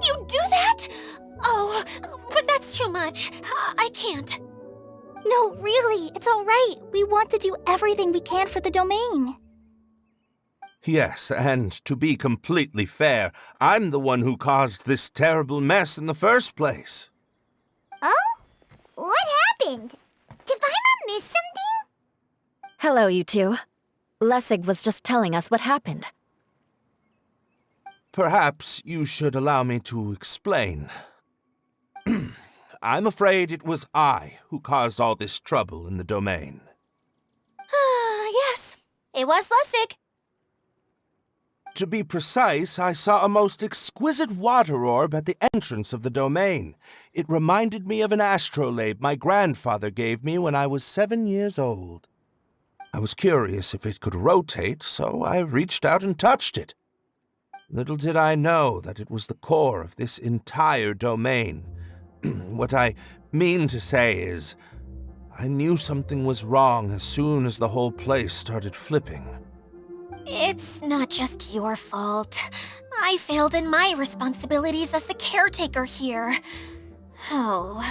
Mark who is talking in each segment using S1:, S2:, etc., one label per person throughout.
S1: You do that? Oh, but that's too much. I can't.
S2: No, really, it's all right. We want to do everything we can for the domain.
S3: Yes, and to be completely fair, I'm the one who caused this terrible mess in the first place.
S4: Oh? What happened? Did Paimon miss something?
S5: Hello, you two. Lessig was just telling us what happened.
S3: Perhaps you should allow me to explain. I'm afraid it was I who caused all this trouble in the domain.
S1: Yes, it was Lessig.
S3: To be precise, I saw a most exquisite water orb at the entrance of the domain. It reminded me of an astrolabe my grandfather gave me when I was 7 years old. I was curious if it could rotate, so I reached out and touched it. Little did I know that it was the core of this entire domain. What I mean to say is, I knew something was wrong as soon as the whole place started flipping.
S1: It's not just your fault. I failed in my responsibilities as the caretaker here. Oh,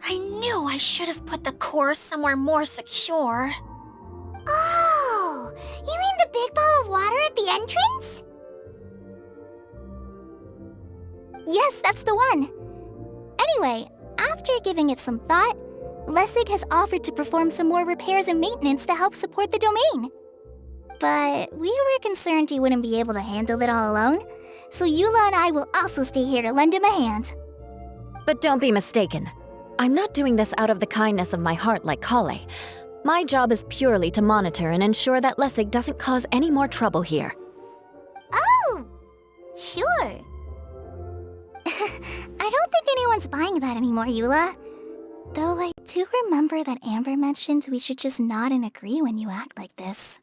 S1: I knew I should have put the core somewhere more secure.
S4: Oh, you mean the big ball of water at the entrance?
S2: Yes, that's the one. Anyway, after giving it some thought, Lessig has offered to perform some more repairs and maintenance to help support the domain. But we were concerned he wouldn't be able to handle it all alone, so Eula and I will also stay here to lend him a hand.
S5: But don't be mistaken. I'm not doing this out of the kindness of my heart like Kale. My job is purely to monitor and ensure that Lessig doesn't cause any more trouble here.
S4: Oh, sure.
S2: I don't think anyone's buying that anymore, Eula. Though I do remember that Amber mentioned we should just nod and agree when you act like this.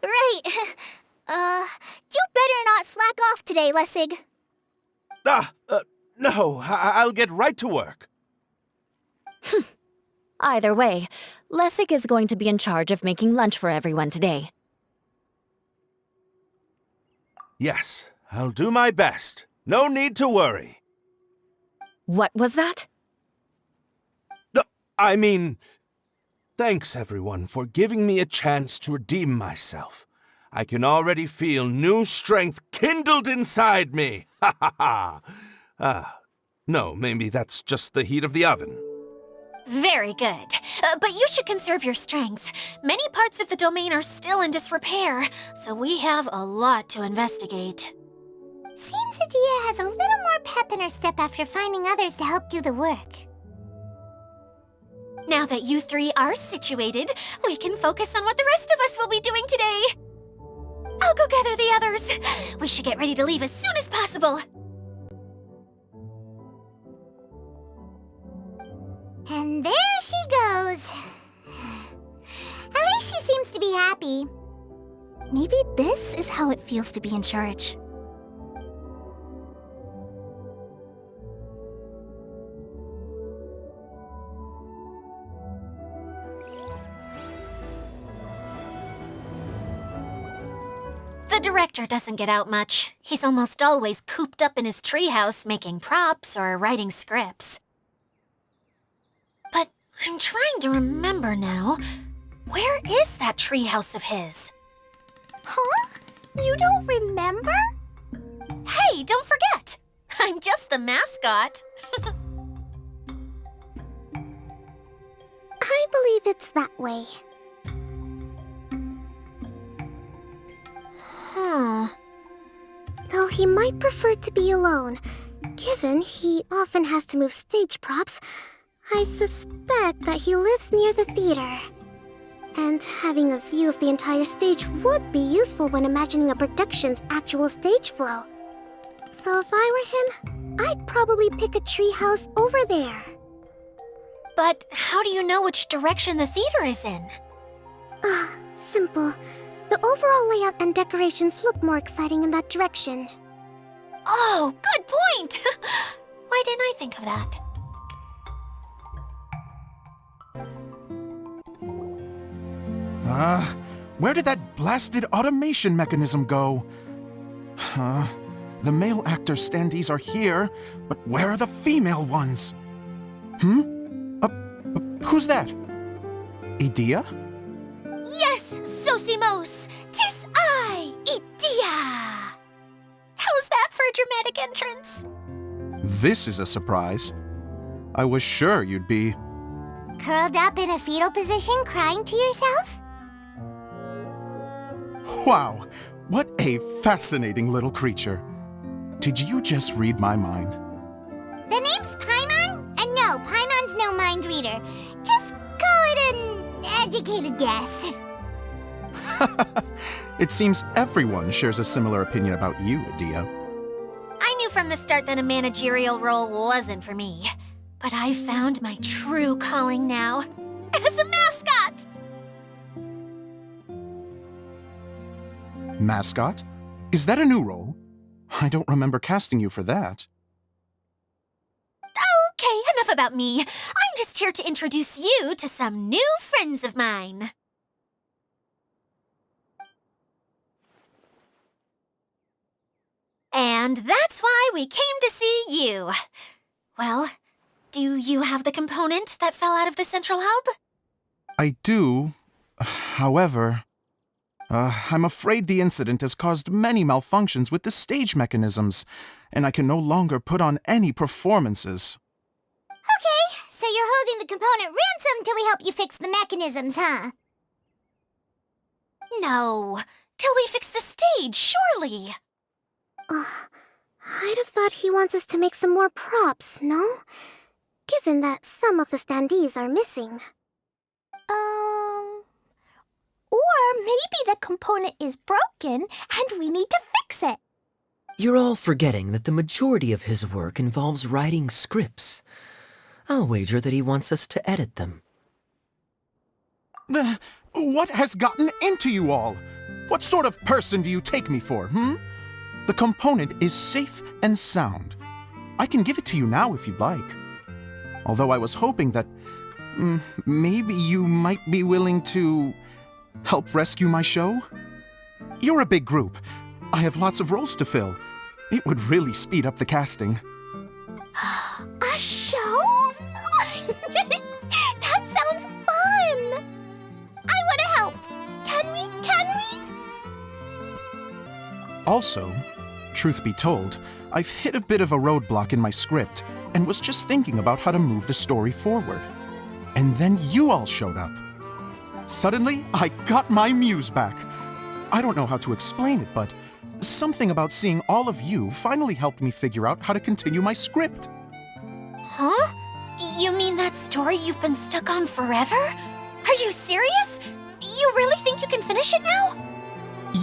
S2: Right. You better not slack off today, Lessig.
S3: No, I'll get right to work.
S5: Either way, Lessig is going to be in charge of making lunch for everyone today.
S3: Yes, I'll do my best. No need to worry.
S5: What was that?
S3: No, I mean, thanks everyone for giving me a chance to redeem myself. I can already feel new strength kindled inside me. Ha ha ha. No, maybe that's just the heat of the oven.
S1: Very good. But you should conserve your strength. Many parts of the domain are still in disrepair, so we have a lot to investigate.
S4: Seems Adia has a little more pep in her step after finding others to help do the work.
S1: Now that you three are situated, we can focus on what the rest of us will be doing today. I'll go gather the others. We should get ready to leave as soon as possible.
S4: And there she goes. At least she seems to be happy.
S2: Maybe this is how it feels to be in charge.
S1: The director doesn't get out much. He's almost always cooped up in his treehouse making props or writing scripts. But I'm trying to remember now. Where is that treehouse of his?
S4: Huh? You don't remember?
S1: Hey, don't forget! I'm just the mascot.
S4: I believe it's that way. Though he might prefer to be alone, given he often has to move stage props, I suspect that he lives near the theater. And having a view of the entire stage would be useful when imagining a production's actual stage flow. So if I were him, I'd probably pick a treehouse over there.
S1: But how do you know which direction the theater is in?
S4: Simple. The overall layout and decorations look more exciting in that direction.
S1: Oh, good point! Why didn't I think of that?
S6: Where did that blasted automation mechanism go? The male actor standees are here, but where are the female ones? Who's that? Idea?
S1: Yes, Sosimos! 'Tis I, Idea! How's that for a dramatic entrance?
S6: This is a surprise. I was sure you'd be...
S2: Curled up in a fetal position, crying to yourself?
S6: Wow, what a fascinating little creature. Did you just read my mind?
S2: The name's Paimon? And no, Paimon's no mind reader. Just call it an educated guess.
S6: It seems everyone shares a similar opinion about you, Idea.
S1: I knew from the start that a managerial role wasn't for me. But I found my true calling now. As a mascot!
S6: Mascot? Is that a new role? I don't remember casting you for that.
S1: Okay, enough about me. I'm just here to introduce you to some new friends of mine. And that's why we came to see you. Well, do you have the component that fell out of the central hub?
S6: I do. However, I'm afraid the incident has caused many malfunctions with the stage mechanisms, and I can no longer put on any performances.
S2: Okay, so you're holding the component ransom till we help you fix the mechanisms, huh?
S1: No, till we fix the stage, surely.
S4: I'd have thought he wants us to make some more props, no? Given that some of the standees are missing.
S2: Or maybe the component is broken and we need to fix it.
S7: You're all forgetting that the majority of his work involves writing scripts. I'll wager that he wants us to edit them.
S6: What has gotten into you all? What sort of person do you take me for, The component is safe and sound. I can give it to you now if you'd like. Although I was hoping that maybe you might be willing to help rescue my show? You're a big group. I have lots of roles to fill. It would really speed up the casting.
S2: A show? That sounds fun! I want to help! Can we?
S6: Also, truth be told, I've hit a bit of a roadblock in my script and was just thinking about how to move the story forward. And then you all showed up. Suddenly, I got my muse back. I don't know how to explain it, but something about seeing all of you finally helped me figure out how to continue my script.
S1: Huh? You mean that story you've been stuck on forever? Are you serious? You really think you can finish it now?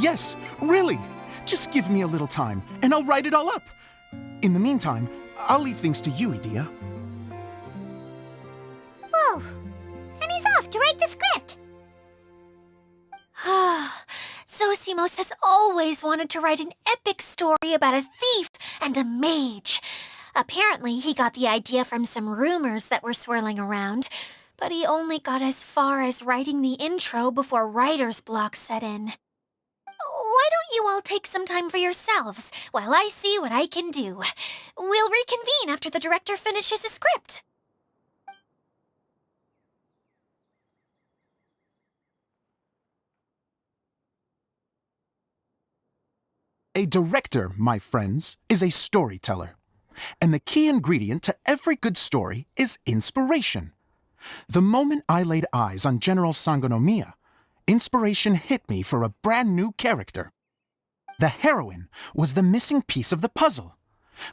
S6: Yes, really. Just give me a little time, and I'll write it all up. In the meantime, I'll leave things to you, Idea.
S2: Whoa! And he's off to write the script!
S1: Zosimos has always wanted to write an epic story about a thief and a mage. Apparently, he got the idea from some rumors that were swirling around, but he only got as far as writing the intro before writer's block set in. Why don't you all take some time for yourselves while I see what I can do? We'll reconvene after the director finishes his script.
S6: A director, my friends, is a storyteller. And the key ingredient to every good story is inspiration. The moment I laid eyes on General Sangonomiya, inspiration hit me for a brand new character. The heroine was the missing piece of the puzzle.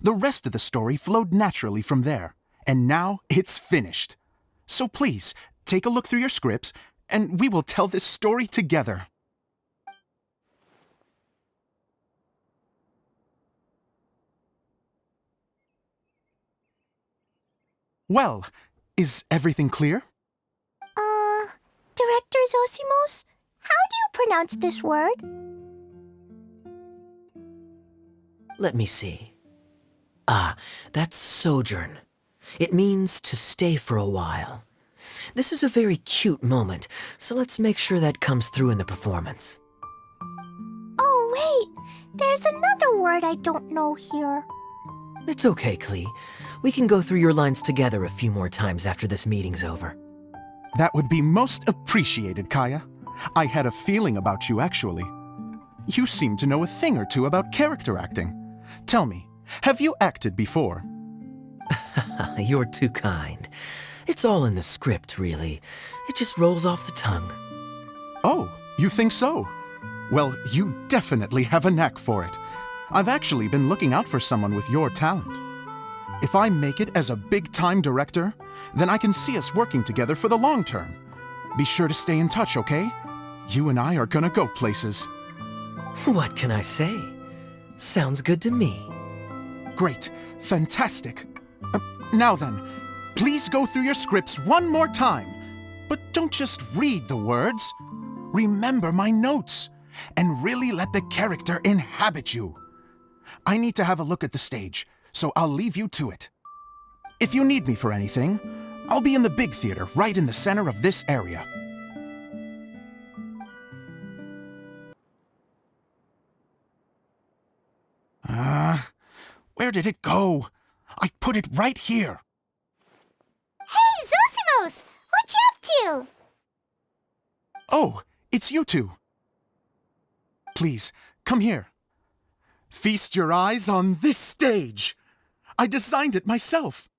S6: The rest of the story flowed naturally from there, and now it's finished. So please, take a look through your scripts, and we will tell this story together. Well, is everything clear?
S2: Director Zosimos, how do you pronounce this word?
S7: Let me see. That's sojourn. It means to stay for a while. This is a very cute moment, so let's make sure that comes through in the performance.
S2: Oh, wait! There's another word I don't know here.
S7: It's okay, Klee. We can go through your lines together a few more times after this meeting's over.
S6: That would be most appreciated, Kaya. I had a feeling about you, actually. You seem to know a thing or two about character acting. Tell me, have you acted before?
S7: You're too kind. It's all in the script, really. It just rolls off the tongue.
S6: Oh, you think so? Well, you definitely have a knack for it. I've actually been looking out for someone with your talent. If I make it as a big-time director, then I can see us working together for the long term. Be sure to stay in touch, okay? You and I are gonna go places.
S7: What can I say? Sounds good to me.
S6: Great. Fantastic. Now then, please go through your scripts one more time. But don't just read the words. Remember my notes, and really let the character inhabit you. I need to have a look at the stage, so I'll leave you to it. If you need me for anything, I'll be in the big theater right in the center of this area. Where did it go? I put it right here.
S2: Hey, Zosimos! What you up to?
S6: Oh, it's you two. Please, come here. Feast your eyes on this stage. I designed it myself.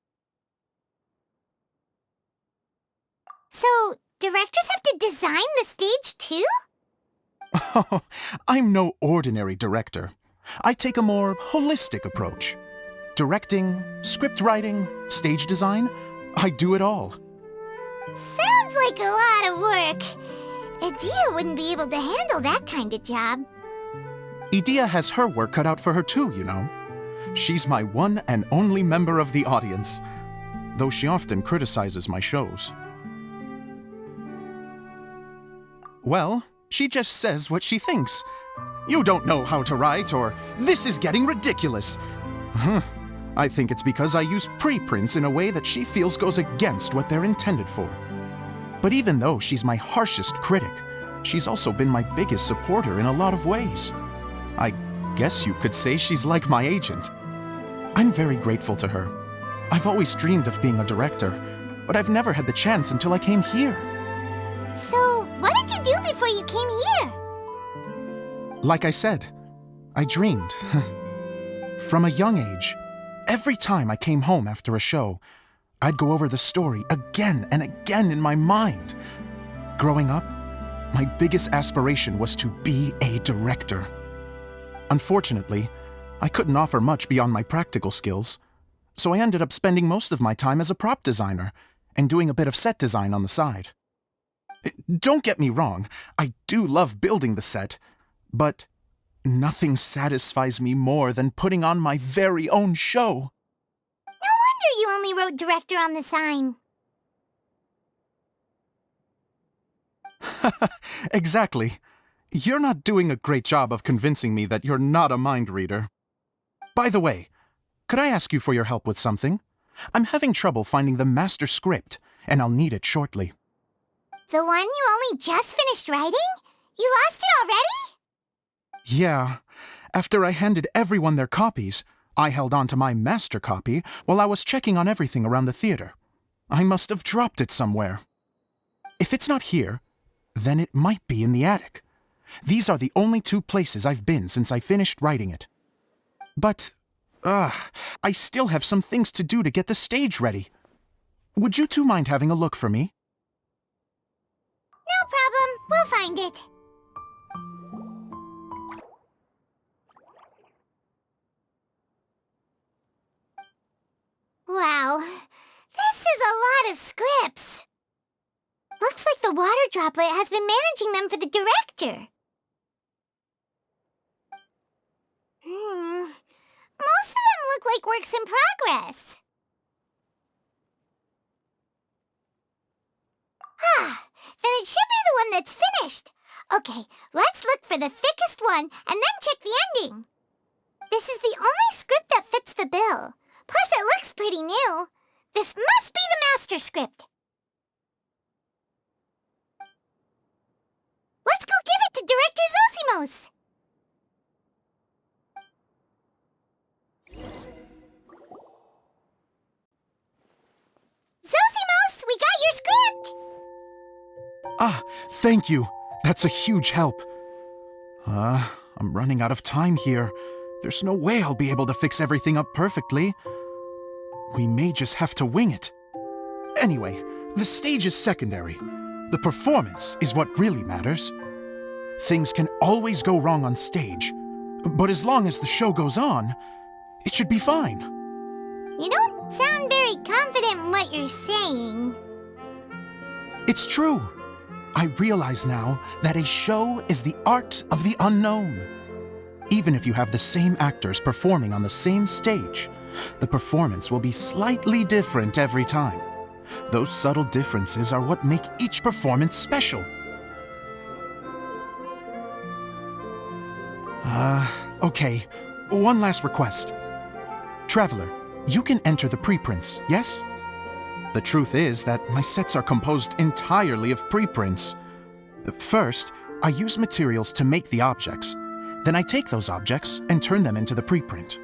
S2: So, directors have to design the stage too?
S6: Oh, I'm no ordinary director. I take a more holistic approach. Directing, script writing, stage design, I do it all.
S2: Sounds like a lot of work. Edea wouldn't be able to handle that kind of job.
S6: Edea has her work cut out for her too, you know. She's my one and only member of the audience, though she often criticizes my shows. Well, she just says what she thinks. You don't know how to write, or this is getting ridiculous. I think it's because I use preprints in a way that she feels goes against what they're intended for. But even though she's my harshest critic, she's also been my biggest supporter in a lot of ways. I guess you could say she's like my agent. I'm very grateful to her. I've always dreamed of being a director, but I've never had the chance until I came here.
S2: So, what did you do before you came here?
S6: Like I said, I dreamed. From a young age, every time I came home after a show, I'd go over the story again and again in my mind. Growing up, my biggest aspiration was to be a director. Unfortunately, I couldn't offer much beyond my practical skills, so I ended up spending most of my time as a prop designer and doing a bit of set design on the side. Don't get me wrong, I do love building the set, but nothing satisfies me more than putting on my very own show.
S2: No wonder you only wrote director on the sign.
S6: Exactly. You're not doing a great job of convincing me that you're not a mind reader. By the way, could I ask you for your help with something? I'm having trouble finding the master script, and I'll need it shortly.
S2: The one you only just finished writing? You lost it already?
S6: Yeah. After I handed everyone their copies, I held on to my master copy while I was checking on everything around the theater. I must have dropped it somewhere. If it's not here, then it might be in the attic. These are the only two places I've been since I finished writing it. But, I still have some things to do to get the stage ready. Would you two mind having a look for me?
S2: No problem. We'll find it. Wow. This is a lot of scripts. Looks like the water droplet has been managing them for the director. Most of them look like works in progress. Then it should be the one that's finished. Okay, let's look for the thickest one and then check the ending. This is the only script that fits the bill. Plus it looks pretty new. This must be the master script. Zosimos! Zosimos, we got your script!
S6: Ah, thank you. That's a huge help. I'm running out of time here. There's no way I'll be able to fix everything up perfectly. We may just have to wing it. Anyway, the stage is secondary. The performance is what really matters. Things can always go wrong on stage, but as long as the show goes on, it should be fine.
S2: You don't sound very confident in what you're saying.
S6: It's true. I realize now that a show is the art of the unknown. Even if you have the same actors performing on the same stage, the performance will be slightly different every time. Those subtle differences are what make each performance special. Okay. One last request. Traveler, you can enter the preprints, yes? The truth is that my sets are composed entirely of preprints. First, I use materials to make the objects. Then I take those objects and turn them into the preprint.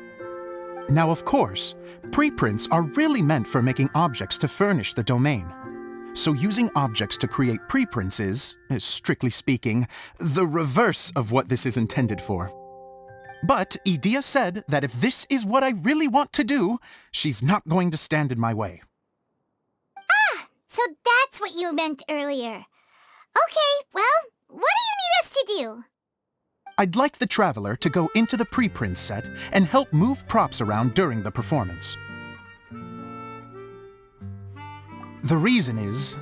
S6: Now, of course, preprints are really meant for making objects to furnish the domain. So using objects to create preprints is, strictly speaking, the reverse of what this is intended for. But Edea said that if this is what I really want to do, she's not going to stand in my way.
S2: So that's what you meant earlier. Okay, well, what do you need us to do?
S6: I'd like the Traveler to go into the preprint set and help move props around during the performance. The reason is,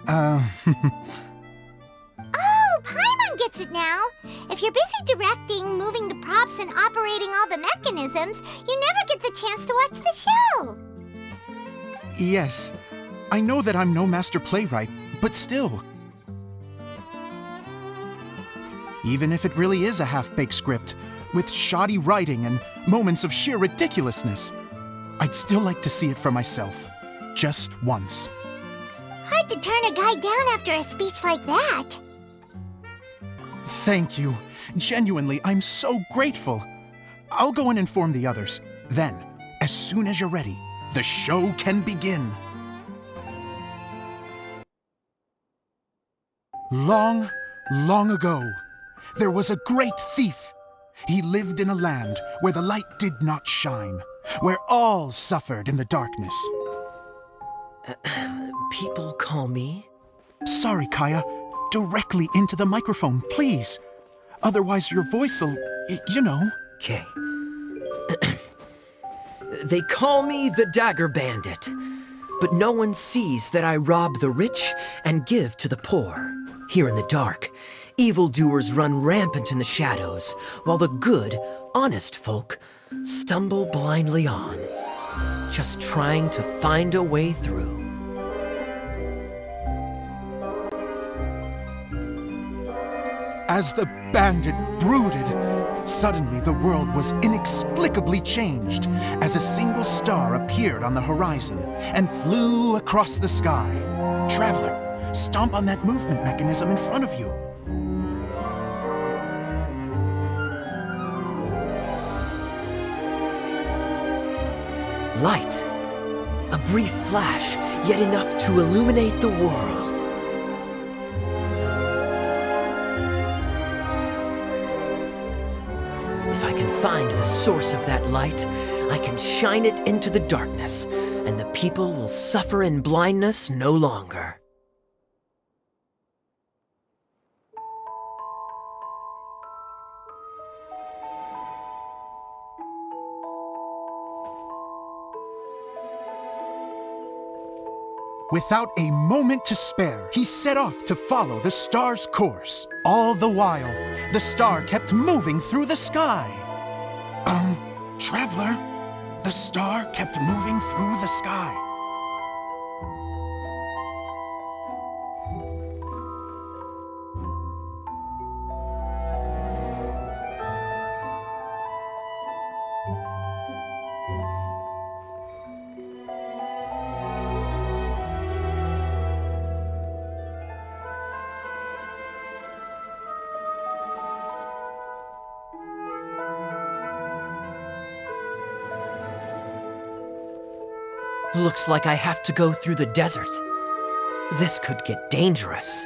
S2: Oh, Paimon gets it now. If you're busy directing, moving the props, and operating all the mechanisms, you never get the chance to watch the show.
S6: Yes, I know that I'm no master playwright, but still. Even if it really is a half-baked script, with shoddy writing and moments of sheer ridiculousness, I'd still like to see it for myself, just once.
S2: Hard to turn a guy down after a speech like that.
S6: Thank you. Genuinely, I'm so grateful. I'll go and inform the others. Then, as soon as you're ready, the show can begin. Long, long ago, there was a great thief. He lived in a land where the light did not shine, where all suffered in the darkness.
S7: People call me?
S6: Sorry, Kaya. Directly into the microphone, please. Otherwise your voice'll, you know.
S7: Okay. They call me the Dagger Bandit, but no one sees that I rob the rich and give to the poor. Here in the dark, evildoers run rampant in the shadows, while the good, honest folk stumble blindly on, just trying to find a way through.
S6: As the bandit brooded, suddenly the world was inexplicably changed as a single star appeared on the horizon and flew across the sky. Traveler, stomp on that movement mechanism in front of you.
S7: Light. A brief flash, yet enough to illuminate the world. If I can find the source of that light, I can shine it into the darkness, and the people will suffer in blindness no longer.
S6: Without a moment to spare, he set off to follow the star's course. All the while, the star kept moving through the sky. Traveler, the star kept moving through the sky.
S7: Looks like I have to go through the desert. This could get dangerous.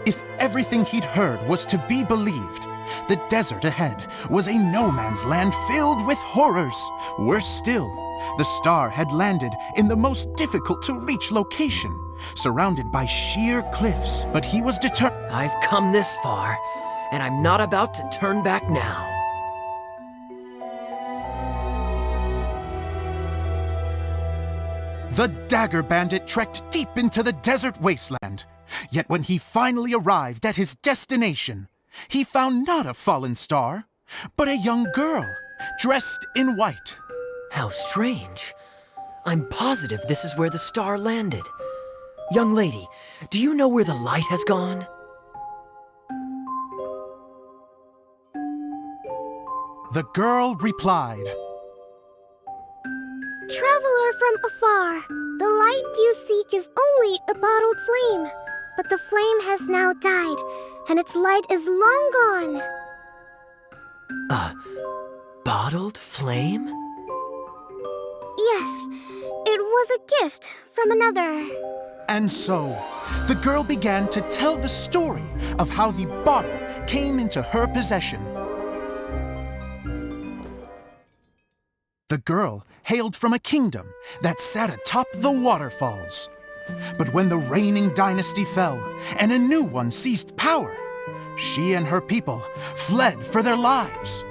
S6: If everything he'd heard was to be believed, the desert ahead was a no-man's land filled with horrors. Worse still, the star had landed in the most difficult-to-reach location, surrounded by sheer cliffs. But he was determined.
S7: I've come this far, and I'm not about to turn back now.
S6: The Dagger Bandit trekked deep into the desert wasteland. Yet when he finally arrived at his destination, he found not a fallen star, but a young girl, dressed in white.
S7: How strange. I'm positive this is where the star landed. Young lady, do you know where the light has gone?
S6: The girl replied,
S4: Traveler from afar, the light you seek is only a bottled flame. But the flame has now died, and its light is long gone.
S7: A bottled flame?
S4: Yes, it was a gift from another.
S6: And so, the girl began to tell the story of how the bottle came into her possession. The girl hailed from a kingdom that sat atop the waterfalls. But when the reigning dynasty fell and a new one seized power, she and her people fled for their lives.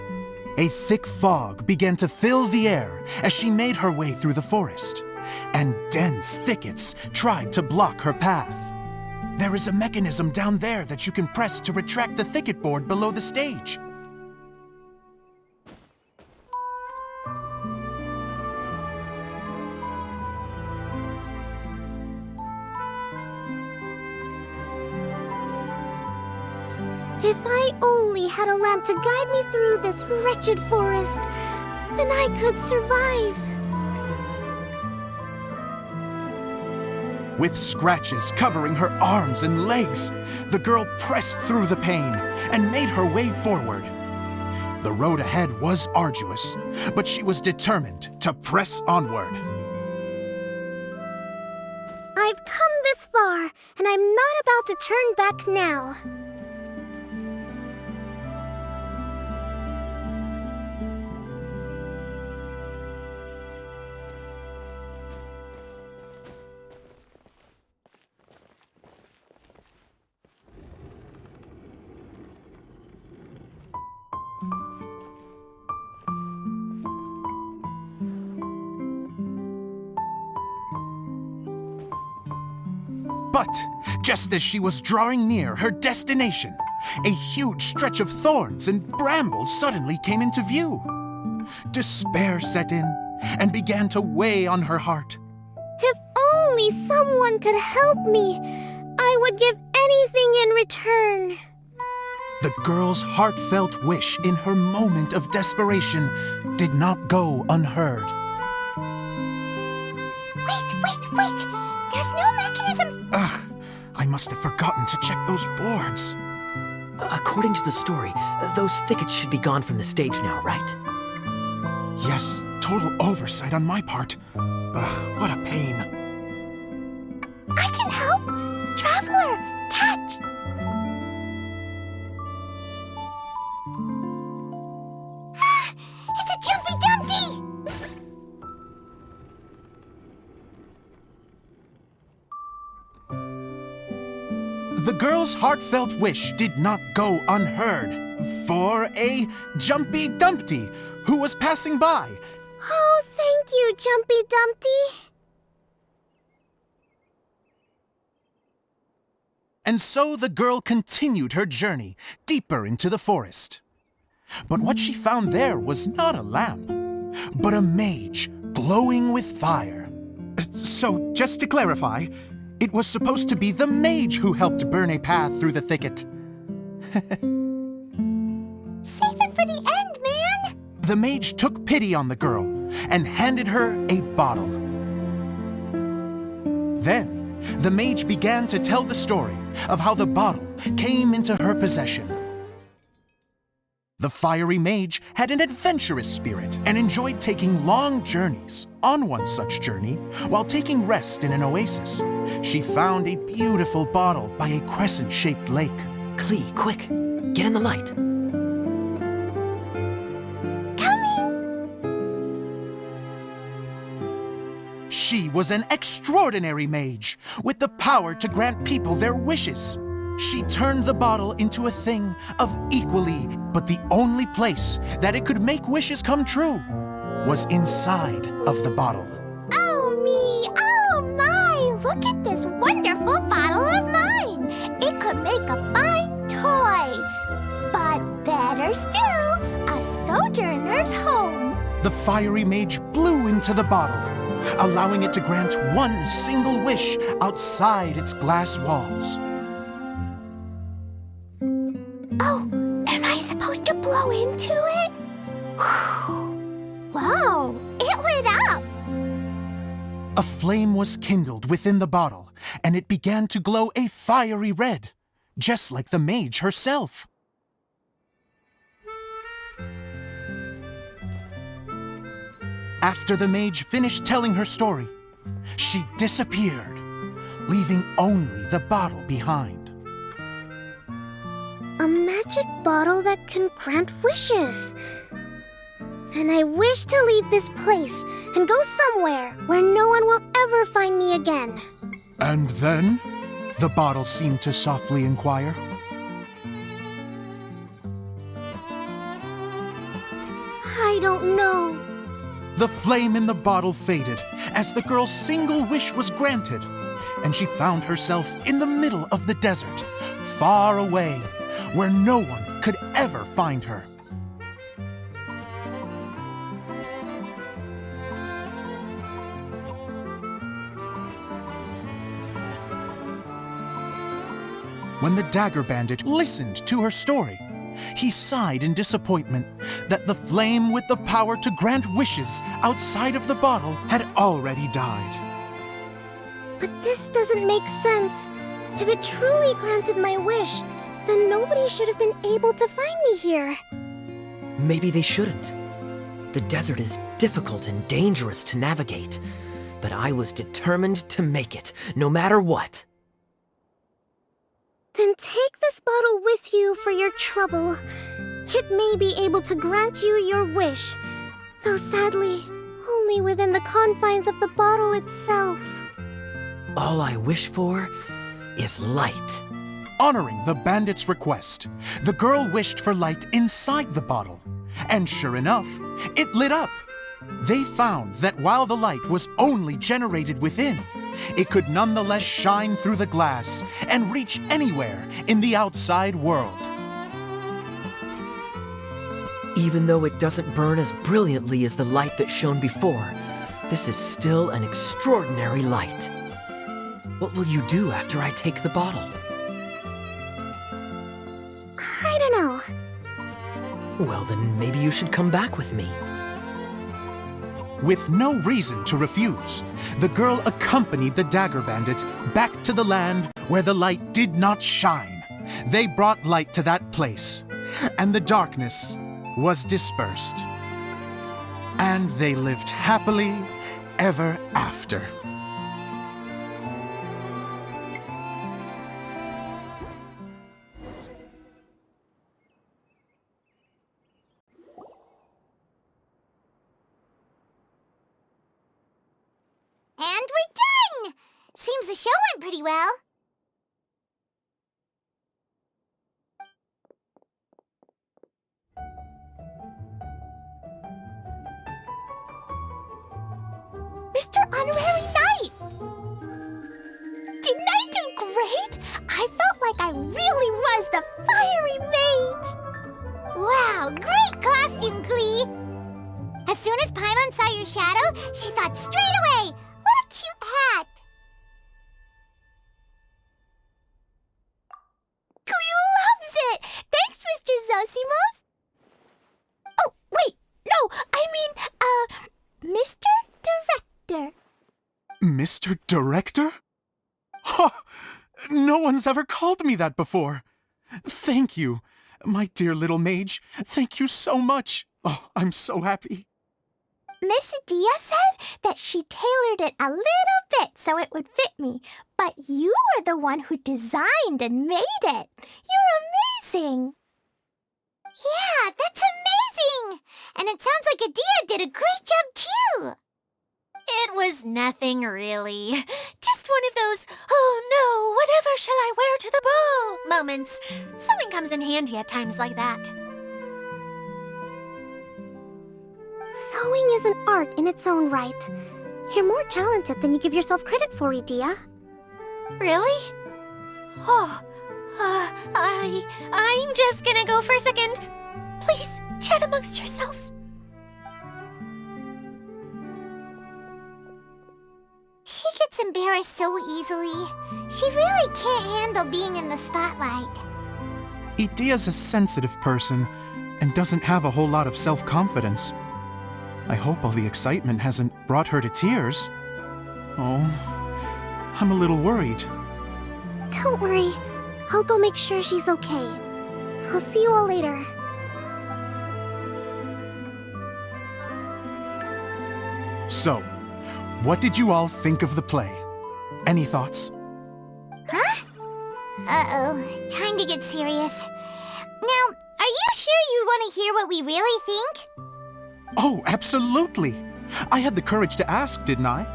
S6: A thick fog began to fill the air as she made her way through the forest, and dense thickets tried to block her path. There is a mechanism down there that you can press to retract the thicket board below the stage.
S4: If I only had a lamp to guide me through this wretched forest, then I could survive.
S6: With scratches covering her arms and legs, the girl pressed through the pain and made her way forward. The road ahead was arduous, but she was determined to press onward.
S4: I've come this far, and I'm not about to turn back now.
S6: But just as she was drawing near her destination, a huge stretch of thorns and brambles suddenly came into view. Despair set in and began to weigh on her heart.
S4: If only someone could help me, I would give anything in return.
S6: The girl's heartfelt wish in her moment of desperation did not go unheard.
S4: Wait! There's no mechanism.
S6: Ugh, I must have forgotten to check those boards.
S7: According to the story, those thickets should be gone from the stage now, right?
S6: Yes, total oversight on my part. Ugh, what a pain.
S4: I can help. Traveler, catch. It's a Jumpy Dumpty.
S6: The girl's heartfelt wish did not go unheard, for a Jumpy Dumpty who was passing by.
S4: Oh, thank you, Jumpy Dumpty.
S6: And so the girl continued her journey deeper into the forest. But what she found there was not a lamp, but a mage glowing with fire. So, just to clarify, it was supposed to be the mage who helped burn a path through the thicket.
S4: Save it for the end, man.
S6: The mage took pity on the girl and handed her a bottle. Then, the mage began to tell the story of how the bottle came into her possession. The fiery mage had an adventurous spirit and enjoyed taking long journeys. On one such journey, while taking rest in an oasis, she found a beautiful bottle by a crescent-shaped lake.
S7: Klee, quick! Get in the light!
S6: She was an extraordinary mage, with the power to grant people their wishes. She turned the bottle into a thing of equally, but the only place that it could make wishes come true was inside of the bottle.
S2: Oh me! Oh my! Look at this wonderful bottle of mine! It could make a fine toy! But better still, a sojourner's home!
S6: The fiery mage blew into the bottle, allowing it to grant one single wish outside its glass walls.
S2: Oh, am I supposed to blow into it? Whoa, it lit up!
S6: A flame was kindled within the bottle, and it began to glow a fiery red, just like the mage herself. After the mage finished telling her story, she disappeared, leaving only the bottle behind.
S4: A magic bottle that can grant wishes. Then I wish to leave this place and go somewhere where no one will ever find me again.
S6: And then? The bottle seemed to softly inquire.
S4: I don't know.
S6: The flame in the bottle faded as the girl's single wish was granted, and she found herself in the middle of the desert, far away, where no one could ever find her. When the Dagger Bandit listened to her story, he sighed in disappointment that the flame with the power to grant wishes outside of the bottle had already died.
S4: But this doesn't make sense. If it truly granted my wish, then nobody should have been able to find me here.
S7: Maybe they shouldn't. The desert is difficult and dangerous to navigate, but I was determined to make it, no matter what.
S4: Then take this bottle with you for your trouble. It may be able to grant you your wish, though sadly, only within the confines of the bottle itself.
S7: All I wish for is light.
S6: Honoring the bandit's request, the girl wished for light inside the bottle, and sure enough, it lit up. They found that while the light was only generated within, it could nonetheless shine through the glass and reach anywhere in the outside world.
S7: Even though it doesn't burn as brilliantly as the light that shone before, this is still an extraordinary light. What will you do after I take the bottle?
S4: I don't know.
S7: Well, then maybe you should come back with me.
S6: With no reason to refuse, the girl accompanied the Dagger Bandit back to the land where the light did not shine. They brought light to that place, and the darkness was dispersed. And they lived happily ever after.
S2: And we're done! Seems the show went pretty well. Mr. Honorary Knight! Didn't I do great? I felt like I really was the fiery mage! Wow, great costume, Klee! As soon as Paimon saw your shadow, she thought straight away, what a cute hat! Klee loves it! Thanks, Mr. Zosimos! Oh, wait, no, I mean, Mr. Director.
S6: Mr. Director? Ha! No one's ever called me that before. Thank you. My dear little mage, thank you so much. Oh, I'm so happy.
S2: Miss Dia said that she tailored it a little bit so it would fit me, but you are the one who designed and made it. You're amazing.
S4: Yeah, that's amazing! And it sounds like Adia did a great job too!
S1: It was nothing really. Just one of those, oh no, whatever shall I wear to the ball moments. Sewing comes in handy at times like that.
S4: Sewing is an art in its own right. You're more talented than you give yourself credit for, Adia.
S1: Really? Oh, I'm just gonna go for a second. Please, chat amongst yourselves.
S4: She gets embarrassed so easily. She really can't handle being in the spotlight.
S6: Idia's a sensitive person and doesn't have a whole lot of self-confidence. I hope all the excitement hasn't brought her to tears. Oh, I'm a little worried.
S4: Don't worry. I'll go make sure she's okay. I'll see you all later.
S6: So, what did you all think of the play? Any thoughts?
S4: Huh? Uh-oh. Time to get serious. Now, are you sure you want to hear what we really think?
S6: Oh, absolutely. I had the courage to ask, didn't I?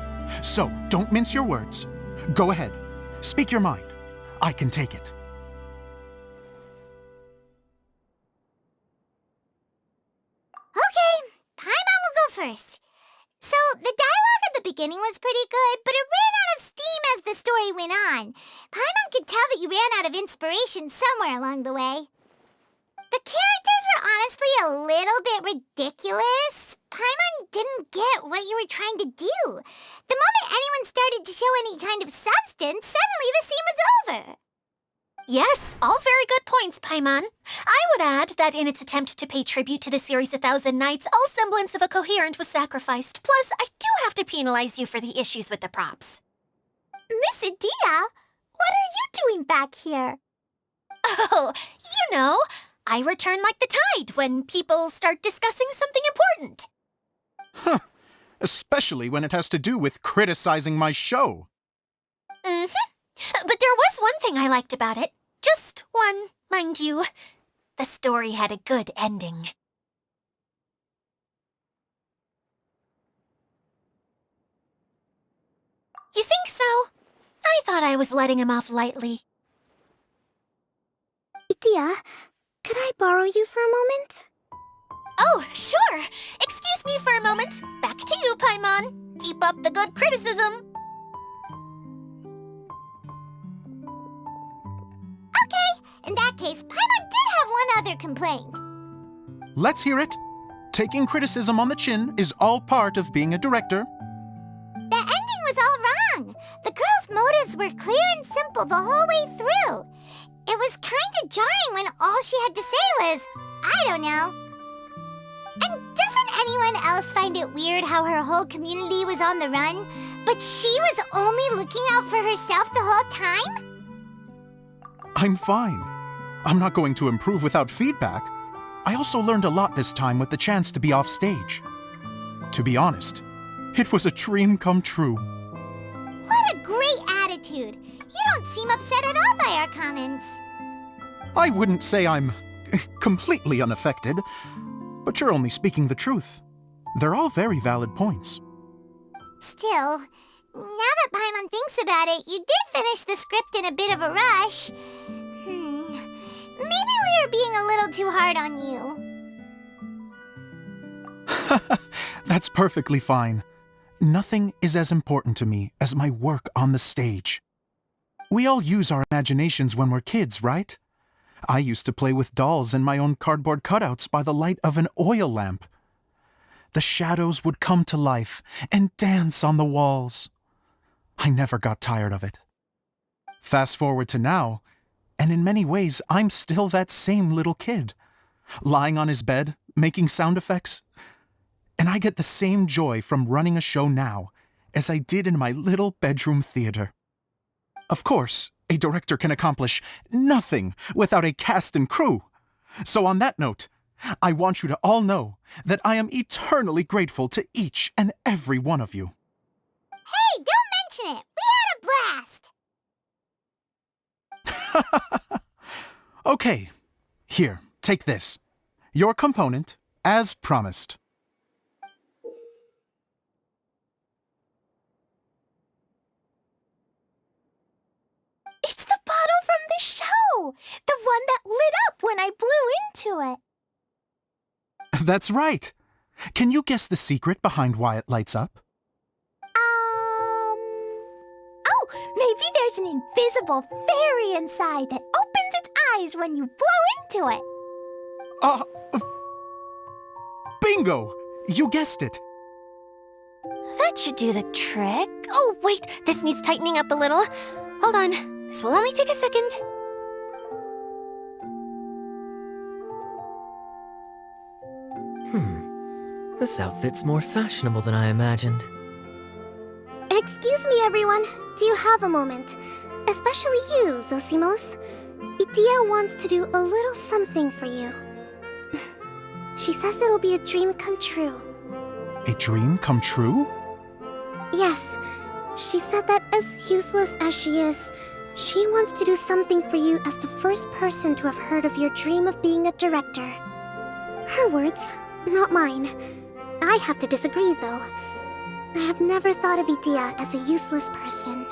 S6: So, don't mince your words. Go ahead. Speak your mind. I can take it.
S4: Okay, Paimon will go first. So, the dialogue at the beginning was pretty good, but it ran out of steam as the story went on. Paimon could tell that you ran out of inspiration somewhere along the way. The characters were honestly a little bit ridiculous. Paimon didn't get what you were trying to do. The moment anyone started to show any kind of substance, suddenly the scene was over.
S1: Yes, all very good points, Paimon. I would add that in its attempt to pay tribute to the series 1,000 Nights, all semblance of a coherent was sacrificed. Plus, I do have to penalize you for the issues with the props.
S2: Miss Dia, what are you doing back here?
S1: Oh, you know, I return like the tide when people start discussing something important.
S6: Huh. Especially when it has to do with criticizing my show.
S1: Mm-hmm. But there was one thing I liked about it. Just one, mind you. The story had a good ending. You think so? I thought I was letting him off lightly.
S4: Adia, could I borrow you for a moment?
S1: Oh, sure. Excuse me for a moment. Back to you, Paimon. Keep up the good criticism.
S4: Okay, in that case, Paimon did have one other complaint.
S6: Let's hear it. Taking criticism on the chin is all part of being a director.
S4: The ending was all wrong. The girl's motives were clear and simple the whole way through. It was kinda jarring when all she had to say was, I don't know. And doesn't anyone else find it weird how her whole community was on the run, but she was only looking out for herself the whole time?
S6: I'm fine. I'm not going to improve without feedback. I also learned a lot this time with the chance to be off stage. To be honest, it was a dream come true.
S4: What a great attitude. You don't seem upset at all by our comments.
S6: I wouldn't say I'm completely unaffected, but you're only speaking the truth. They're all very valid points.
S4: Still, now that Paimon thinks about it, you did finish the script in a bit of a rush. Maybe we were being a little too hard on you.
S6: That's perfectly fine. Nothing is as important to me as my work on the stage. We all use our imaginations when we're kids, right? I used to play with dolls and my own cardboard cutouts by the light of an oil lamp. The shadows would come to life and dance on the walls. I never got tired of it. Fast forward to now, and in many ways, I'm still that same little kid, lying on his bed, making sound effects. And I get the same joy from running a show now as I did in my little bedroom theater. Of course, a director can accomplish nothing without a cast and crew. So on that note, I want you to all know that I am eternally grateful to each and every one of you.
S2: Hey, don't mention it! We had a blast!
S6: Okay, here, take this. Your component, as promised.
S2: It's the bottle from the show! The one that lit up when I blew into it.
S6: That's right. Can you guess the secret behind why it lights up?
S2: Oh, maybe there's an invisible fairy inside that opens its eyes when you blow into it.
S6: Bingo! You guessed it.
S1: That should do the trick. Oh, wait, this needs tightening up a little. Hold on, this will only take a second.
S7: This outfit's more fashionable than I imagined.
S4: Excuse me, everyone. Do you have a moment? Especially you, Zosimos. Idia wants to do a little something for you. She says it'll be a dream come true.
S6: A dream come true?
S4: Yes. She said that as useless as she is, she wants to do something for you as the first person to have heard of your dream of being a director. Her words, not mine. I have to disagree, though. I have never thought of Idia as a useless person.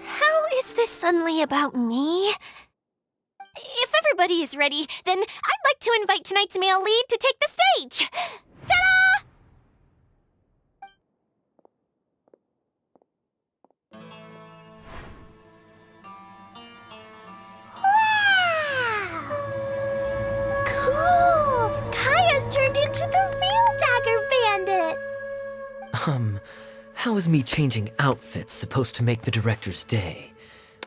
S1: How is this suddenly about me? If everybody is ready, then I'd like to invite tonight's male lead to take the stage. Ta-da!
S2: Cool! Kaya's turned into the real Dagger Bandit!
S7: How is me changing outfits supposed to make the director's day?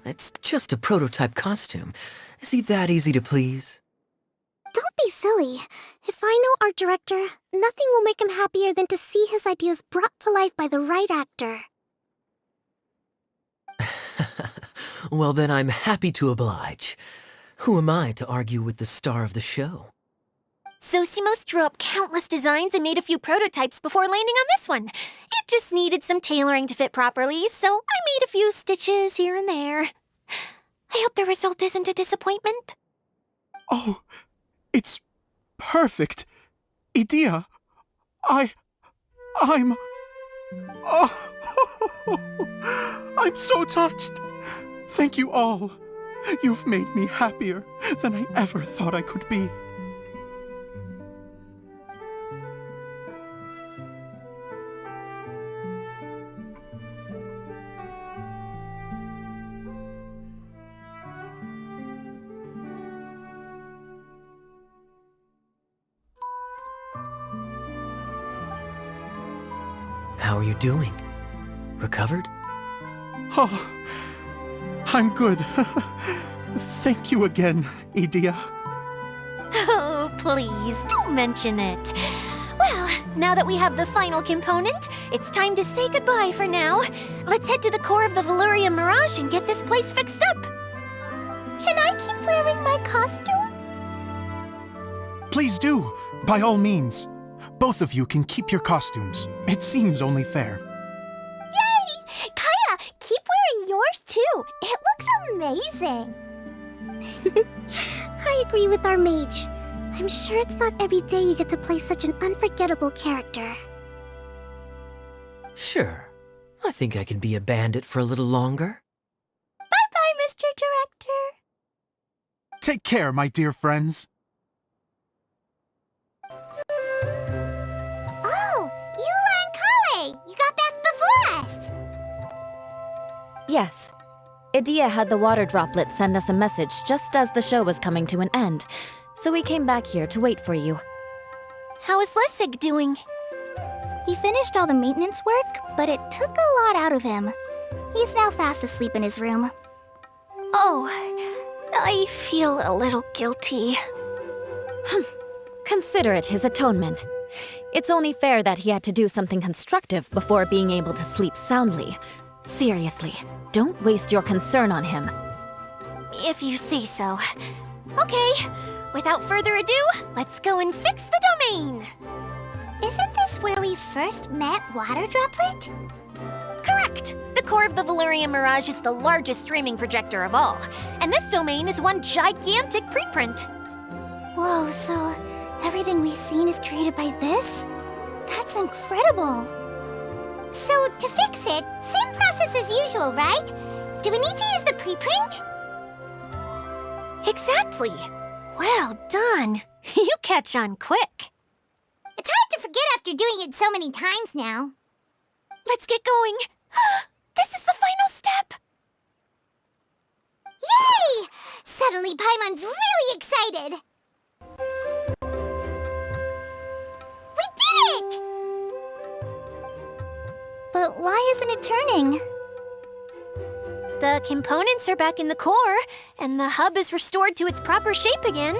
S7: It's just a prototype costume. Is he that easy to please?
S4: Don't be silly. If I know our director, nothing will make him happier than to see his ideas brought to life by the right actor.
S7: Well, then I'm happy to oblige. Who am I to argue with the star of the show?
S1: Zosimos drew up countless designs and made a few prototypes before landing on this one. It just needed some tailoring to fit properly, so I made a few stitches here and there. I hope the result isn't a disappointment.
S6: Oh, it's perfect. Idia, I'm... Oh, I'm so touched. Thank you all. You've made me happier than I ever thought I could be.
S7: How are you doing? Recovered?
S6: Oh, I'm good. Thank you again, Idia.
S1: Oh, please, don't mention it. Well, now that we have the final component, it's time to say goodbye for now. Let's head to the core of the Valuria Mirage and get this place fixed up.
S2: Can I keep wearing my costume?
S6: Please do, by all means. Both of you can keep your costumes. It seems only fair.
S2: Yay! Kaya, keep wearing yours too. It looks amazing.
S4: I agree with our mage. I'm sure it's not every day you get to play such an unforgettable character.
S7: Sure. I think I can be a bandit for a little longer.
S2: Bye-bye, Mr. Director.
S6: Take care, my dear friends.
S2: Oh, Eula and Kale! You got back before us!
S5: Yes. Idia had the water droplet send us a message just as the show was coming to an end, so we came back here to wait for you.
S1: How is Lessig doing?
S2: He finished all the maintenance work, but it took a lot out of him. He's now fast asleep in his room.
S1: Oh, I feel a little guilty.
S5: Consider it his atonement. It's only fair that he had to do something constructive before being able to sleep soundly. Seriously, don't waste your concern on him.
S1: If you say so. Okay, without further ado, let's go and fix the domain!
S2: Isn't this where we first met Water Droplet?
S1: Correct! The core of the Valerian Mirage is the largest streaming projector of all, and this domain is one gigantic preprint.
S2: Whoa, so everything we've seen is created by this? That's incredible! So, to fix it, same process as usual, right? Do we need to use the preprint?
S1: Exactly! Well done! You catch on quick!
S2: It's hard to forget after doing it so many times now.
S1: Let's get going! This is the final step!
S2: Yay! Suddenly Paimon's really excited! We did it! But why isn't it turning?
S1: The components are back in the core, and the hub is restored to its proper shape again.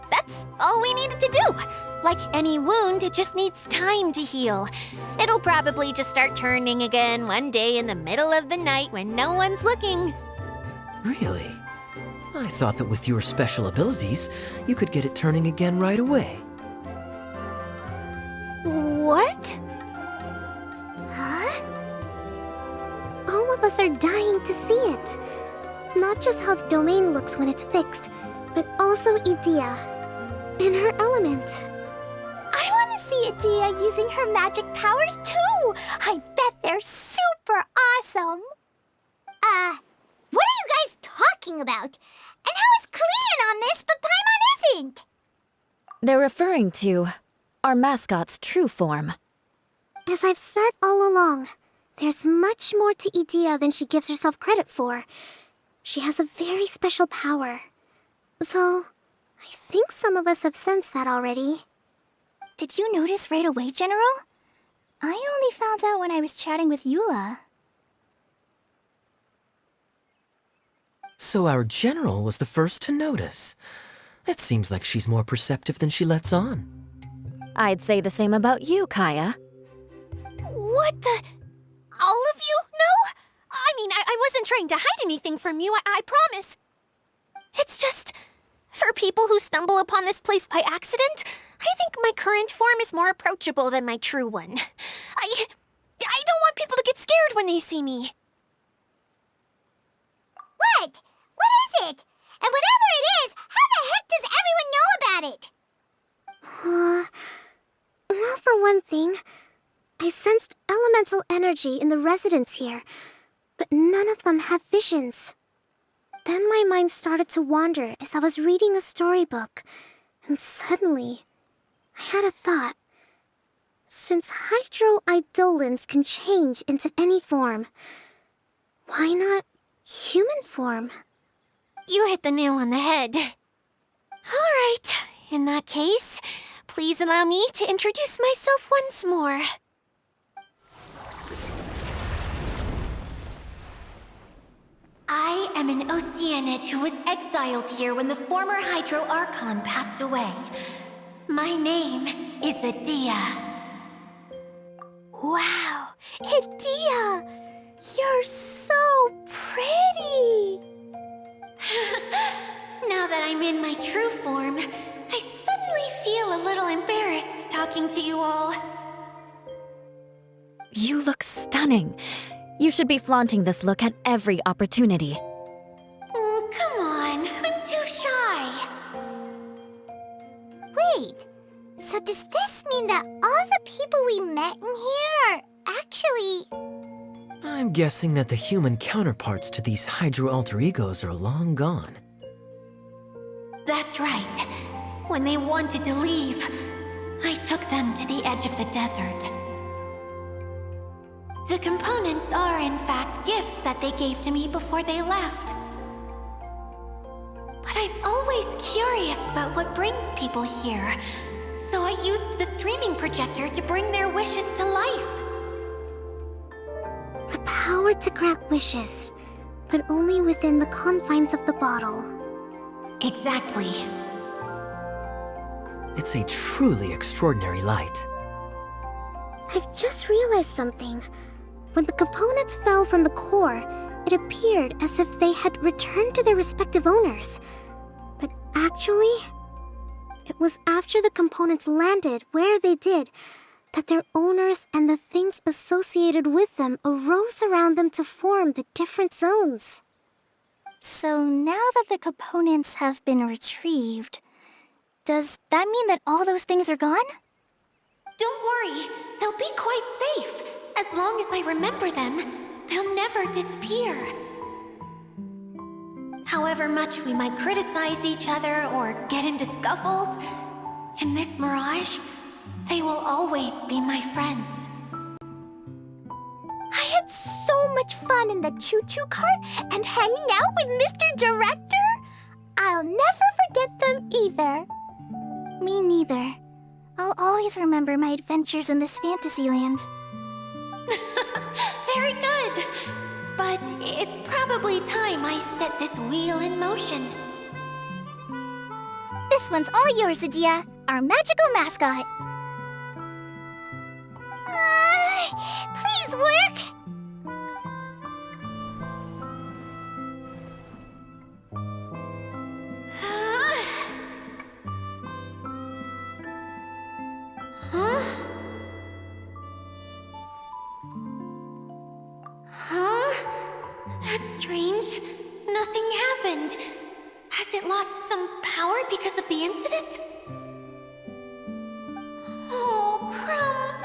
S1: That's all we needed to do. Like any wound, it just needs time to heal. It'll probably just start turning again one day in the middle of the night when no one's looking.
S7: Really? I thought that with your special abilities, you could get it turning again right away.
S1: What?
S2: Huh?
S4: All of us are dying to see it. Not just how the domain looks when it's fixed, but also Edea. In her element.
S2: I want to see Edea using her magic powers too! I bet they're super awesome! What are you guys talking about? And how is Cleon on this, but Paimon isn't?
S5: They're referring to our mascot's true form.
S4: As I've said all along, there's much more to Edea than she gives herself credit for. She has a very special power. Though, I think some of us have sensed that already.
S2: Did you notice right away, General? I only found out when I was chatting with Eula.
S7: So our general was the first to notice. It seems like she's more perceptive than she lets on.
S5: I'd say the same about you, Kaya.
S1: What the? All of you? No? I mean, I wasn't trying to hide anything from you, I promise. It's just, for people who stumble upon this place by accident, I think my current form is more approachable than my true one. I don't want people to get scared when they see me.
S2: What? What is it? And whatever it is, how the heck does everyone know about it?
S4: Well, for one thing, I sensed elemental energy in the residents here, but none of them have visions. Then my mind started to wander as I was reading a storybook, and suddenly, I had a thought. Since hydroidolins can change into any form, why not human form?
S1: You hit the nail on the head. All right, in that case, please allow me to introduce myself once more. I am an Oceanid who was exiled here when the former Hydro Archon passed away. My name is Edea.
S2: Wow, Edea! You're so pretty!
S1: Now that I'm in my true form, I suddenly feel a little embarrassed talking to you all.
S5: You look stunning. You should be flaunting this look at every opportunity.
S1: Oh, come on. I'm too shy.
S2: Wait, so does this mean that all the people we met in here are actually...
S7: I'm guessing that the human counterparts to these Hydro alter egos are long gone.
S1: That's right. When they wanted to leave, I took them to the edge of the desert. The components are, in fact, gifts that they gave to me before they left. But I'm always curious about what brings people here, so I used the streaming projector to bring their wishes to life.
S4: The power to grant wishes, but only within the confines of the bottle.
S1: Exactly.
S7: It's a truly extraordinary light.
S4: I've just realized something. When the components fell from the core, it appeared as if they had returned to their respective owners. But actually, it was after the components landed where they did that their owners and the things associated with them arose around them to form the different zones.
S2: So now that the components have been retrieved, does that mean that all those things are gone?
S1: Don't worry, they'll be quite safe. As long as I remember them, they'll never disappear. However much we might criticize each other or get into scuffles, in this mirage, they will always be my friends.
S2: I had so much fun in the choo-choo cart and hanging out with Mr. Director. I'll never forget them either. Me neither. I'll always remember my adventures in this fantasy land.
S1: Very good. But it's probably time I set this wheel in motion.
S2: This one's all yours, Adia, our magical mascot. Please work!
S1: Huh? Huh? That's strange. Nothing happened. Has it lost some power because of the incident? Oh, crumbs!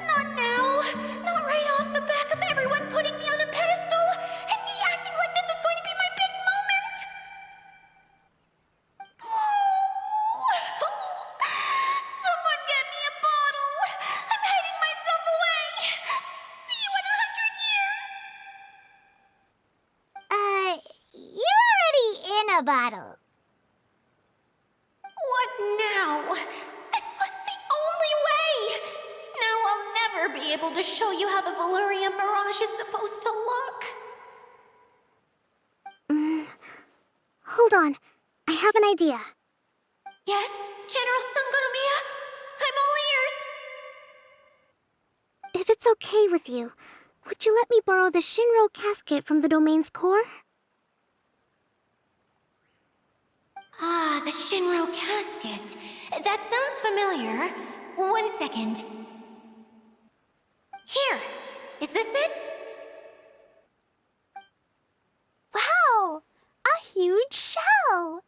S1: Not now! Not right off the back of everyone putting me on a pedestal and me acting like this was going to be my big moment! Someone get me a bottle! I'm hiding myself away! See you in 100 years!
S2: You're already in a bottle.
S1: What now? This was the only way! Now I'll never be able to show you how the Valurian Mirage is supposed to look.
S4: Hold on. I have an idea.
S1: Yes, General Sangonomiya? I'm all ears.
S4: If it's okay with you, would you let me borrow the Shinro casket from the domain's core?
S1: Ah, the Shinro casket. That sounds familiar. 1 second. Here. Is this it?
S2: Wow! A huge shell!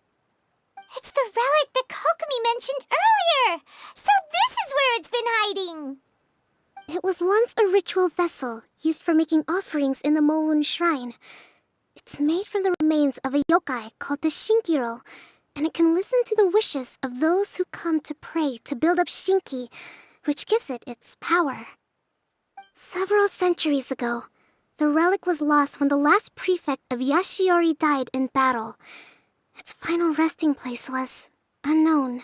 S2: It's the relic that Kokomi mentioned earlier! So this is where it's been hiding!
S4: It was once a ritual vessel used for making offerings in the Moun Shrine. It's made from the remains of a yokai called the Shinkiro, and it can listen to the wishes of those who come to pray to build up Shinki, which gives it its power. Several centuries ago, the relic was lost when the last prefect of Yashiori died in battle. Its final resting place was unknown.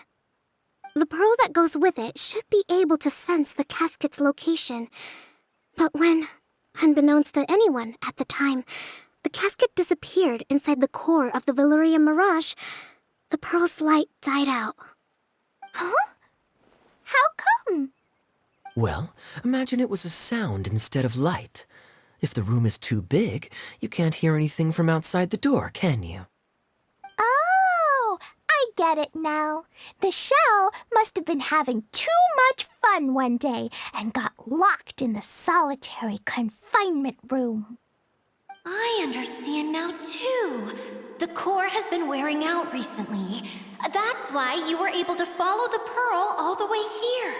S4: The pearl that goes with it should be able to sense the casket's location. But when, unbeknownst to anyone at the time, the casket disappeared inside the core of the Valurian Mirage, the pearl's light died out.
S2: Huh? How come?
S7: Well, imagine it was a sound instead of light. If the room is too big, you can't hear anything from outside the door, can you?
S2: Oh, I get it now. The shell must have been having too much fun one day and got locked in the solitary confinement room.
S1: I understand now, too. The core has been wearing out recently. That's why you were able to follow the pearl all the way here.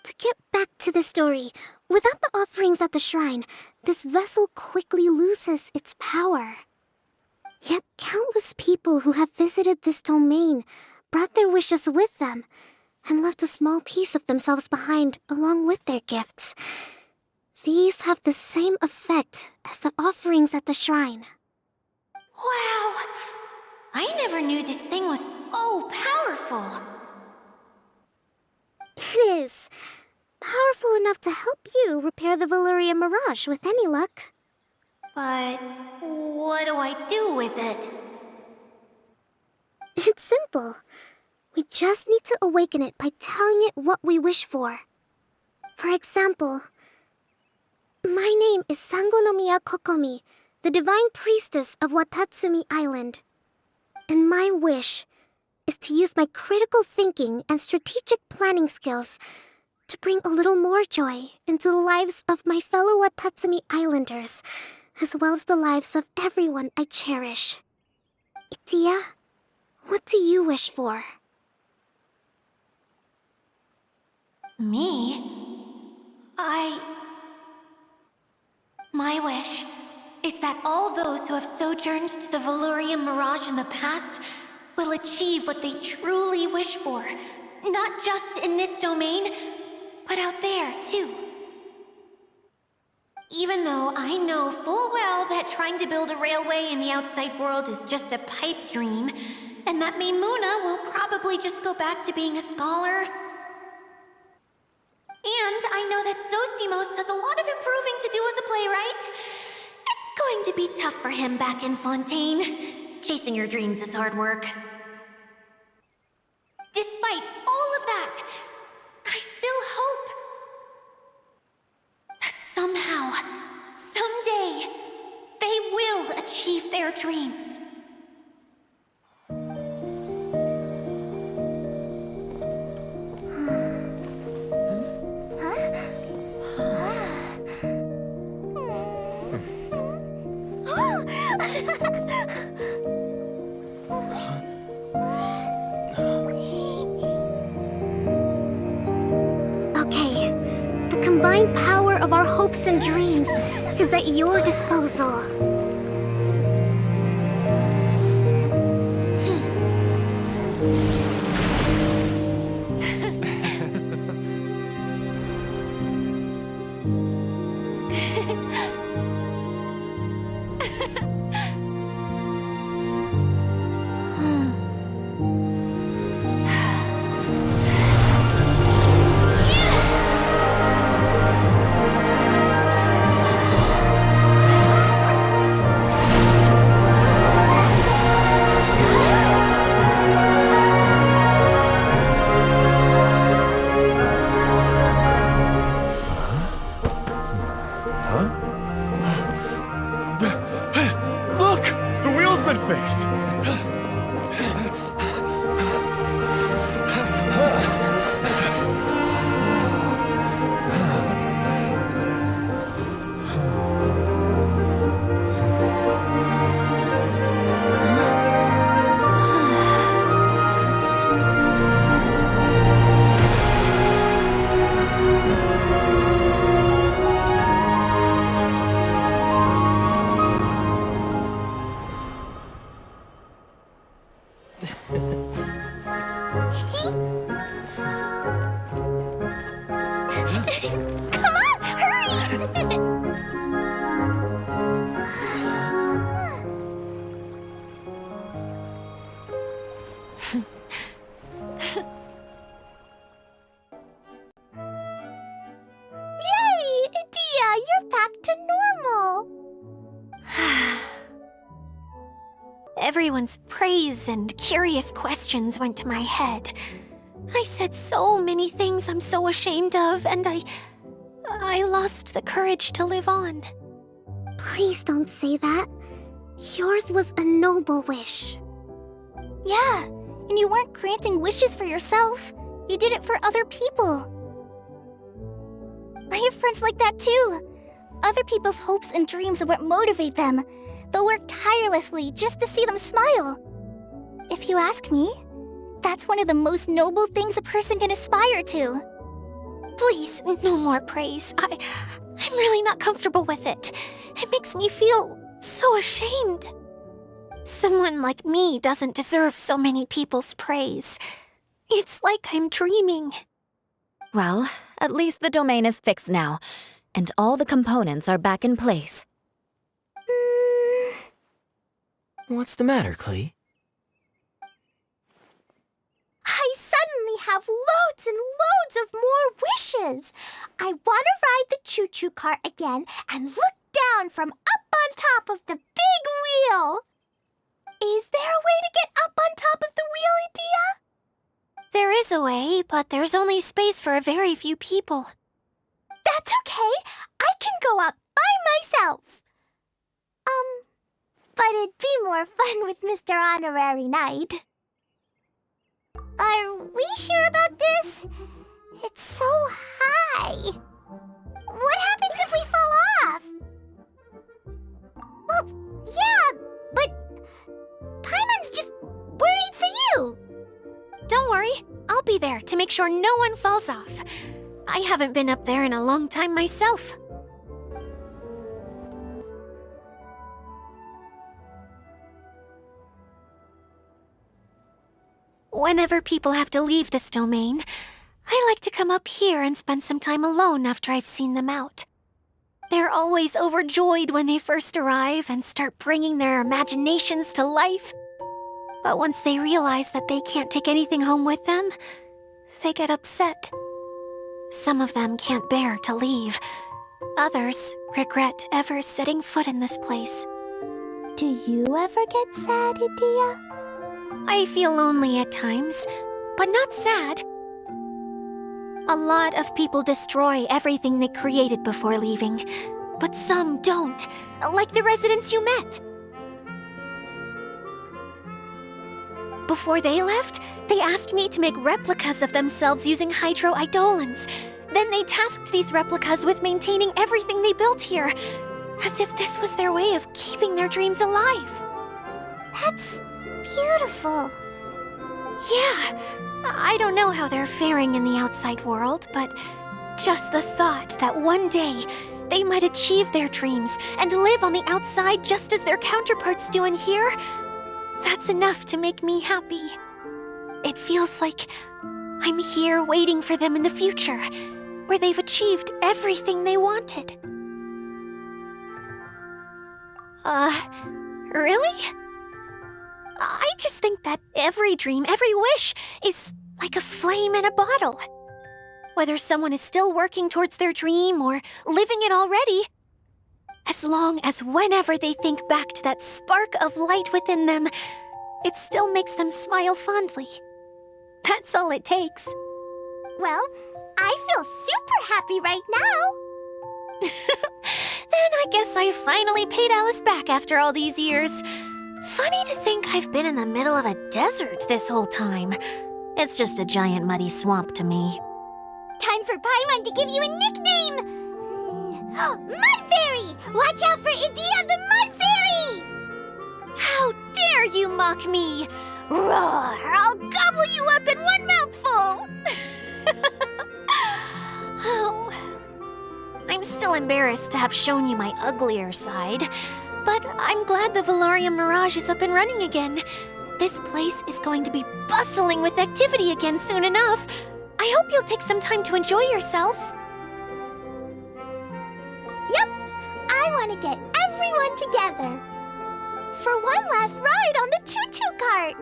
S4: To get back to the story, without the offerings at the shrine, this vessel quickly loses its power. Yet countless people who have visited this domain brought their wishes with them, and left a small piece of themselves behind along with their gifts. These have the same effect as the offerings at the shrine.
S1: Wow! I never knew this thing was so powerful.
S4: It is. Powerful enough to help you repair the Valurian Mirage with any luck.
S1: But what do I do with it?
S4: It's simple. We just need to awaken it by telling it what we wish for. For example, my name is Sangonomiya Kokomi, the divine priestess of Watatsumi Island. And my wish is to use my critical thinking and strategic planning skills to bring a little more joy into the lives of my fellow Watatsumi Islanders, as well as the lives of everyone I cherish. Itia, what do you wish for?
S1: Me? My wish is that all those who have sojourned to the Valurian Mirage in the past will achieve what they truly wish for. Not just in this domain, but out there, too. Even though I know full well that trying to build a railway in the outside world is just a pipe dream, and that Mimuna will probably just go back to being a scholar. And I know that Zosimos has a lot of improving to do as a playwright. It's going to be tough for him back in Fontaine. Chasing your dreams is hard work. Despite all of that, I still hope that somehow, someday, they will achieve their dreams.
S4: Okay, the combined power of our hopes and dreams is at your disposal.
S8: Look! The wheel's been fixed!
S4: Come on, hurry! Yay! Dia, you're back to normal!
S1: Everyone's praise and curious questions went to my head. I said so many things I'm so ashamed of, and I lost the courage to live on.
S4: Please don't say that. Yours was a noble wish.
S2: Yeah, and you weren't granting wishes for yourself. You did it for other people. I have friends like that too. Other people's hopes and dreams are what motivate them. They'll work tirelessly just to see them smile. If you ask me, that's one of the most noble things a person can aspire to.
S1: Please, no more praise. I'm really not comfortable with it. It makes me feel so ashamed. Someone like me doesn't deserve so many people's praise. It's like I'm dreaming.
S5: Well, at least the domain is fixed now, and all the components are back in place.
S7: What's the matter, Klee?
S4: I suddenly have loads and loads of more wishes. I want to ride the choo-choo cart again and look down from up on top of the big wheel. Is there a way to get up on top of the wheel, Idia?
S1: is a way, but there's only space for a very few people.
S2: That's okay. I can go up by myself. But it'd be more fun with Mr. Honorary Knight. Are we sure about this? It's so high. What happens if we fall off? Well, yeah, but Paimon's just worried for you.
S1: Don't worry, I'll be there to make sure no one falls off. I haven't been up there in a long time myself. Whenever people have to leave this domain, I like to come up here and spend some time alone after I've seen them out. They're always overjoyed when they first arrive and start bringing their imaginations to life. But once they realize that they can't take anything home with them, they get upset. Some of them can't bear to leave. Others regret ever setting foot in this place.
S2: Do you ever get sad, Idia?
S1: I feel lonely at times, but not sad. A lot of people destroy everything they created before leaving, but some don't, like the residents you met. Before they left, they asked me to make replicas of themselves using hydro-eidolons. Then they tasked these replicas with maintaining everything they built here, as if this was their way of keeping their dreams alive.
S2: That's beautiful.
S1: Yeah, I don't know how they're faring in the outside world, but just the thought that one day they might achieve their dreams and live on the outside just as their counterparts do in here, that's enough to make me happy. It feels like I'm here waiting for them in the future, where they've achieved everything they wanted. Really? I just think that every dream, every wish, is like a flame in a bottle. Whether someone is still working towards their dream or living it already, as long as whenever they think back to that spark of light within them, it still makes them smile fondly. That's all it takes.
S2: Well, I feel super happy right now.
S1: Then I guess I finally paid Alice back after all these years. Funny to think I've been in the middle of a desert this whole time. It's just a giant muddy swamp to me.
S2: Time for Paimon to give you a nickname! Mud Fairy! Watch out for Idia the Mud Fairy!
S1: How dare you mock me! Roar! I'll gobble you up in one mouthful! Oh. I'm still embarrassed to have shown you my uglier side, but I'm glad the Valorium Mirage is up and running again. This place is going to be bustling with activity again soon enough. I hope you'll take some time to enjoy yourselves.
S2: Yep, I want to get everyone together. For one last ride on the choo-choo cart.